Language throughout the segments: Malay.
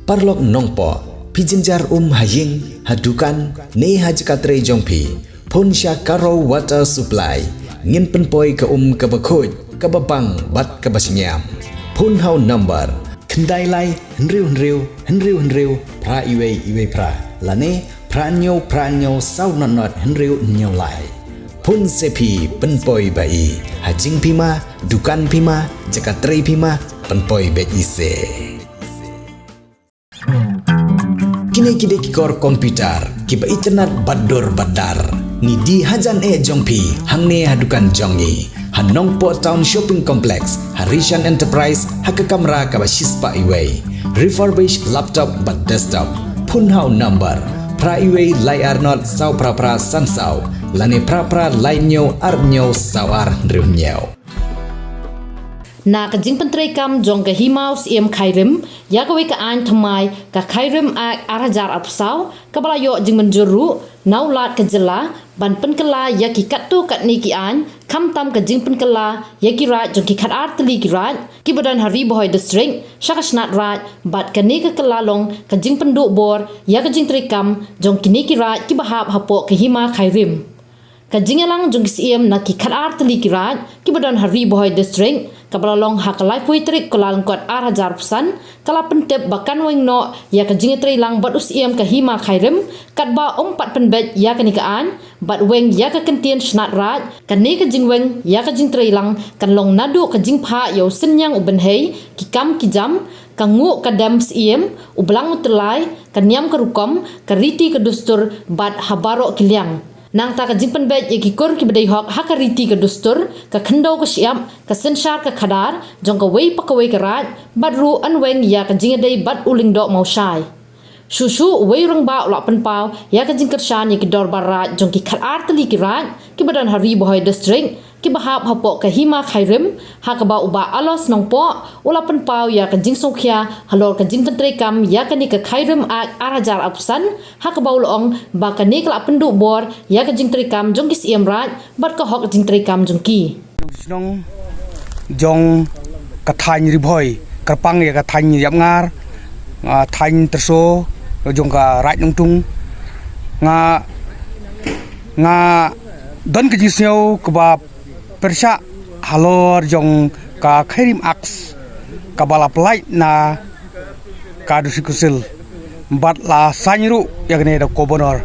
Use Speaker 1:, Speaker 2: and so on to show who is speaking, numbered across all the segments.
Speaker 1: parlok nongpo pijinjar haying hadukan ne hajkatre jongpi ponsya karo water supply ngin penpoi ke kebakhoj kababang bat kabasinyam pun hau number kendai lai henriu pra iwe pra lane pranyo sau not henriu nyau lai pun sepi penpoi bai hajing pima dukan pima jakatre pima penpoi bet ise kini kikor komputer kiba internet badar ni di hajan jongpi hangne hadukan jongi Hanongpo Town Shopping Complex, Harishan Enterprise, Hakakamra Kabashispa Iway, refurbished laptop but desktop, Punhau number, Pra Iway Lai Arnot Sau Prapra Sansau, Lane Prapra Lainyo Arnyo Sawar Nriunyeo.
Speaker 2: Na ka jing pentrai kam jong ka himaus em khairim ya ka we ka an thamai ka khairim a arajar apsau ka bala yo jing menjuru nau lat ka jela ban penkala ya ki katu kat ni ki an kham tam ka jing penkala ya ki raj jong ki khat art li ki raj ki badan hari boy district shakasnat raj bat ka ni ka kalalong ka jing pendu bor ya ka jing trai kam jong ki ni ki raj ki bahap hapo ka hima khairim ka jingalang jong ki em na ki khat art li ki raj ki badan hari boy district kabalalong hakalai puitrik kolalang kot arajar pesan kala pentep bakan weng no ya ka jingetri lang bat usiem ka hima khairim kat ba pat penbet ya ka nikaan bat weng ya ka kentien snat raj ka ni ka jingweng ya ka jingtri lang kan long nadu ka jingpha yo senyang uben hei ki kam ki jam ka ngu ka dam siem ublang utlai ka nyam ka rukom ka riti ka dustur bat habaro kilyang nang ta ka jingpen bet ye ki kor ki bedai hok hakariti ka dustur ka khando ka siam ka senshar ka khadar jong ka wei pakawei ka raj bat ru anweng ya ka jingadai bat uling do mau shai Susu wei rong ba la pen pau ya ka jingker shan ye ki dor barat jong ki khat artli ki raj ki badan hari boy district ki bahap hapo ka hima khairim ha ka ba uba alos nong po ula pen pau ya ka jing songkhya halor ka jing pentrai kam ya ka ni ka khairim a arajar apsan ha ka ba ulong ba ka ni ka pendu bor ya ka jing trai kam jong ki siem raj bat ka hok jing trai kam jong ki
Speaker 3: nong jong ka thain ri boy karpang ya ka thain yap ngar thain terso jong ka raj nong tung nga don ka jiseu ka ba persya halor jong ka khairim aks ka bala plai na ka dusikusil bat la sanyru ya gane da kobonor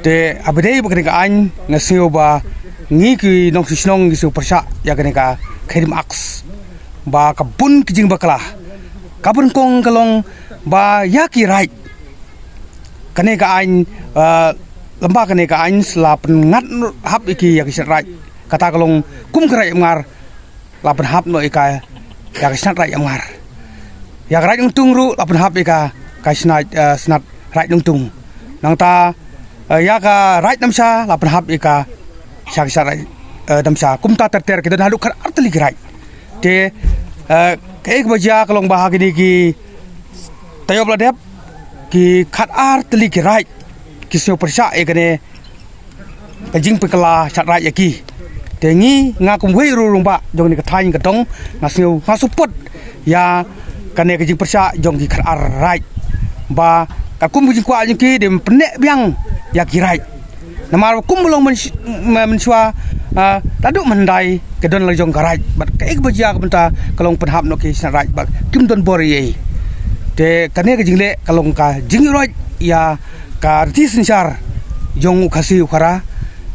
Speaker 3: te abdei bakne ka an ngasio ba ngi ki nong sisnong gisu persya ya gane ka khairim aks ba ka bun kijing bakala kabun kong kalong ba yaki right kane ka an lembah kene ka ain lapen ngat hap iki ya kisat rai kata kalong kum kerai ngar lapen hap no ika ya kisat rai ngar ya rai untung ru lapen hap ika kisat snat rai untung nang ta ya ka rai namsa lapen hap ika ya kisat rai namsa kum ta ter kita haluk kar artli rai te kaik baja kalong bahagi ni ki tayo bladep ki khat artli rai kisyo persya ekane kajing pekala chat rai yaki tengi ngakum wei rurung ba jong ni kathain katong ngasio ngasuput ya kane kajing persya jong ki khar rai ba kakum bujing kwa jing dem penek biang ya ki rai namar kum belong mensua taduk mandai kedon la jong karai bat kaik bajia kenta kalong penhap no ki rai ba kim don bori te kane kajing le kalong ka jing roi ya ka arti sensar jong khasi khara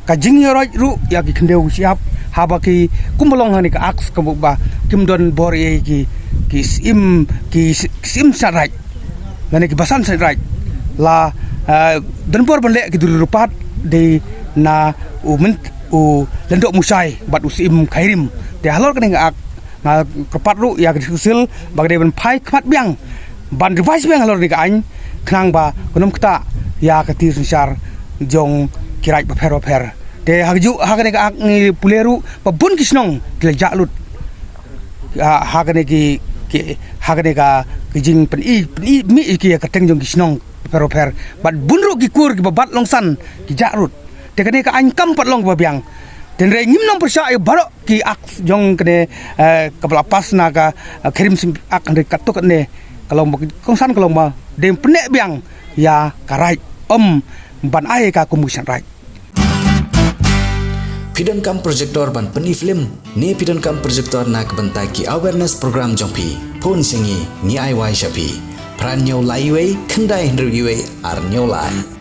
Speaker 3: ka jing yoroj ru ya ki khendeu siap haba ki kumbolong hani ka aks ka ba kim don bor ye ki sim sarai nane ki basan sarai la dan bor banle ki dulu rupat de na u lendok musai bat usim khairim de halor ka nga ak na kepat ru ya ki usil bagde ban phai khat biang ban device biang halor ni ka an khnang ba kunum kta ya katir sensar jong kirai paper te haju hagane ka ni puleru pabun kisnong kila jalut hagane ki hagane ka kijing pen i mi ki ka teng jong kisnong paper bat bunru ki kur ki babat longsan ki jarut te kane ka an kam pat long babiang den re ngim nom persya e baro ki ak jong kene kabla pas na ka khirim sim ak re katuk ne kalong kongsan kalong ba dem penek biang ya karai ban ai ka komusan rai.
Speaker 1: Pidon kam projector ban peni film ne pidon kam projector nak bentai ki awareness program jongpi pon singi ni ai wai shapi pran nyau lai wei kendai hendru yue ar nyau lai.